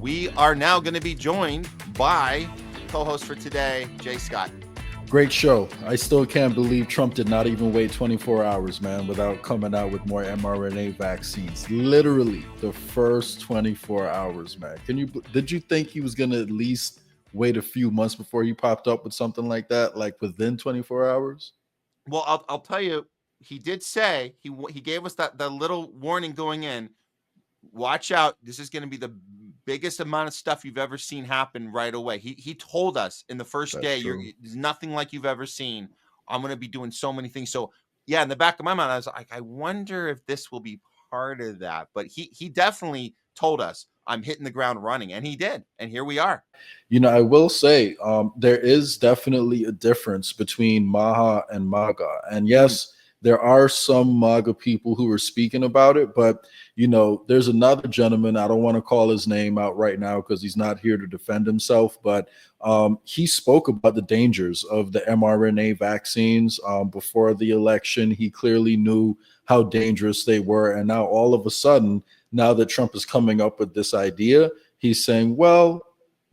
we are now going to be joined by co-host for today, Jay Scott. Great show. I still can't believe Trump did not even wait 24 hours, man, without coming out with more mRNA vaccines. Literally the first 24 hours, man. Did you think he was going to at least wait a few months before he popped up with something like that, like within 24 hours? Well, I'll tell you, he did say, he gave us the little warning going in. Watch out. This is going to be the biggest amount of stuff you've ever seen happen right away. He told us in the first day, there's nothing like you've ever seen. I'm going to be doing so many things. So yeah, in the back of my mind, I was like, I wonder if this will be part of that. But he definitely told us, I'm hitting the ground running, and he did. And here we are. You know, I will say there is definitely a difference between Maha and MAGA. And yes, there are some MAGA people who are speaking about it, but you know, there's another gentleman, I don't want to call his name out right now because he's not here to defend himself, but he spoke about the dangers of the mRNA vaccines before the election. He clearly knew how dangerous they were. And now all of a sudden, now that Trump is coming up with this idea, he's saying, well,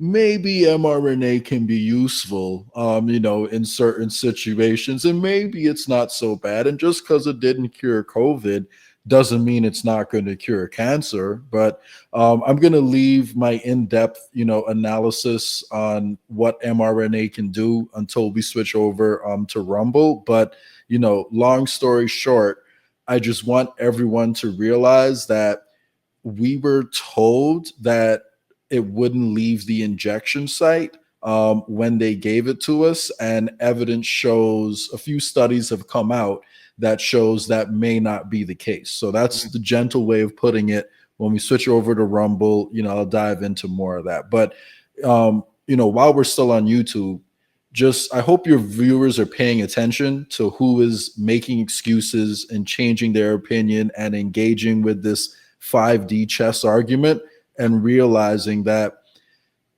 maybe mRNA can be useful, you know, in certain situations, and maybe it's not so bad. And just because it didn't cure COVID doesn't mean it's not going to cure cancer. But I'm going to leave my in-depth, you know, analysis on what mRNA can do until we switch over to Rumble. But, you know, long story short, I just want everyone to realize that we were told that it wouldn't leave the injection site when they gave it to us, and evidence shows, a few studies have come out that shows that may not be the case. So that's the gentle way of putting it. When we switch over to Rumble, you know, I'll dive into more of that. But you know, while we're still on YouTube, just I hope your viewers are paying attention to who is making excuses and changing their opinion and engaging with this 5D chess argument, and realizing that,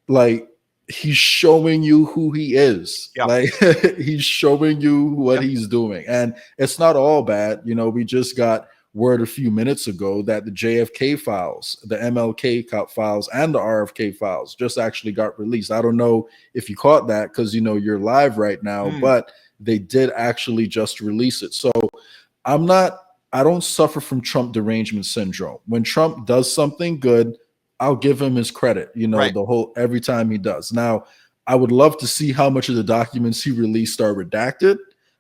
like, he's showing you who he is. Yeah. Like, he's showing you what he's doing. And it's not all bad. You know, we just got word a few minutes ago that the JFK files, the MLK files, and the RFK files just actually got released. I don't know if you caught that because, you know, you're live right now, but they did actually just release it. So I don't suffer from Trump derangement syndrome. When Trump does something good, I'll give him his credit, you know, every time he does. Now, I would love to see how much of the documents he released are redacted.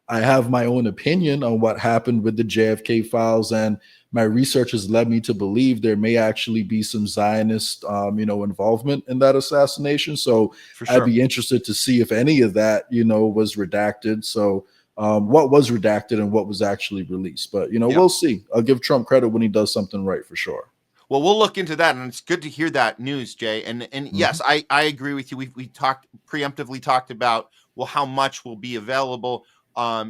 I have my own opinion on what happened with the JFK files, and my research has led me to believe there may actually be some Zionist, you know, involvement in that assassination. So I'd be interested to see if any of that, you know, was redacted. So what was redacted and what was actually released. But, you know, we'll see. I'll give Trump credit when he does something right, for sure. Well, we'll look into that, and it's good to hear that news, Jay. And yes, I agree with you. We preemptively talked about, well, how much will be available.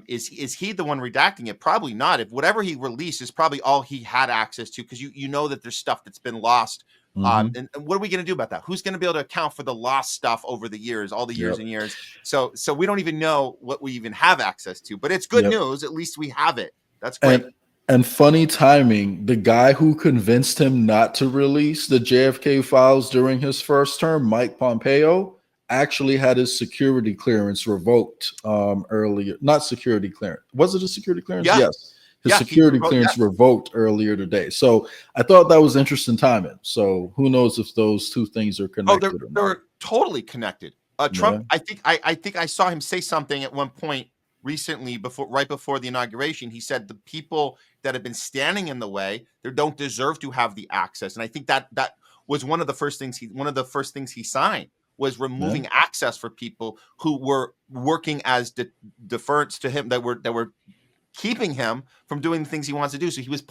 Is he the one redacting it? Probably not. If whatever he released is probably all he had access to, because you know that there's stuff that's been lost. And what are we going to do about that? Who's going to be able to account for the lost stuff over the years, all the years and years? So we don't even know what we even have access to. But it's good news. At least we have it. That's great. And funny timing, the guy who convinced him not to release the JFK files during his first term, Mike Pompeo, actually had his security clearance revoked earlier. Not security clearance. Was it a security clearance? Yeah. Yes. His security clearance revoked earlier today. So I thought that was interesting timing. So who knows if those two things are connected or not. They're totally connected. Trump, I think I saw him say something at one point recently, right before the inauguration. He said the people that have been standing in the way, they don't deserve to have the access. And I think that was one of the first things he signed, was removing access for people who were working as deference to him, that were keeping him from doing the things he wants to do. So he was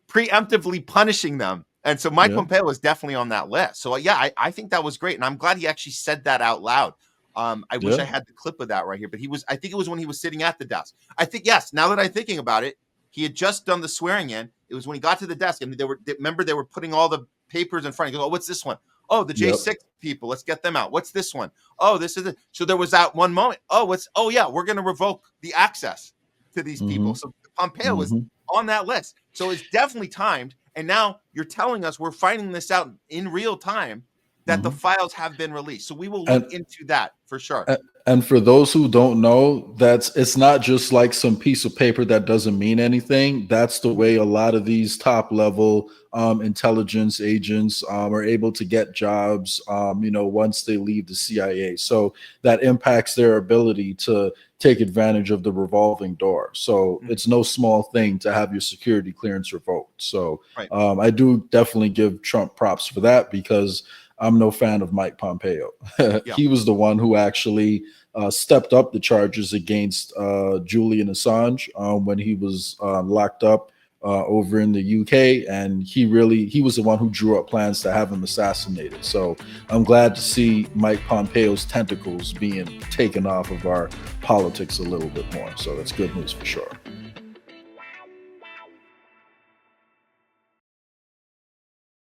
preemptively punishing them. And so Mike Pompeo was definitely on that list. So yeah, I think that was great. And I'm glad he actually said that out loud. I wish I had the clip of that right here, but I think it was when he was sitting at the desk. I think, yes, now that I'm thinking about it, he had just done the swearing in. It was when he got to the desk, and they were putting all the papers in front. He goes, oh, what's this one? Oh, the J6 people. Let's get them out. What's this one? Oh, this is it. So there was that one moment. Oh yeah, we're going to revoke the access to these people. So Pompeo was on that list. So it's definitely timed. And now you're telling us we're finding this out in real time that the files have been released. So we will look into that for sure. And for those who don't know, it's not just like some piece of paper that doesn't mean anything. That's the way a lot of these top level intelligence agents are able to get jobs, once they leave the CIA. So that impacts their ability to take advantage of the revolving door. So it's no small thing to have your security clearance revoked. So I do definitely give Trump props for that, because I'm no fan of Mike Pompeo. He was the one who actually stepped up the charges against Julian Assange when he was locked up over in the UK, and he was the one who drew up plans to have him assassinated. So I'm glad to see Mike Pompeo's tentacles being taken off of our politics a little bit more. So that's good news for sure.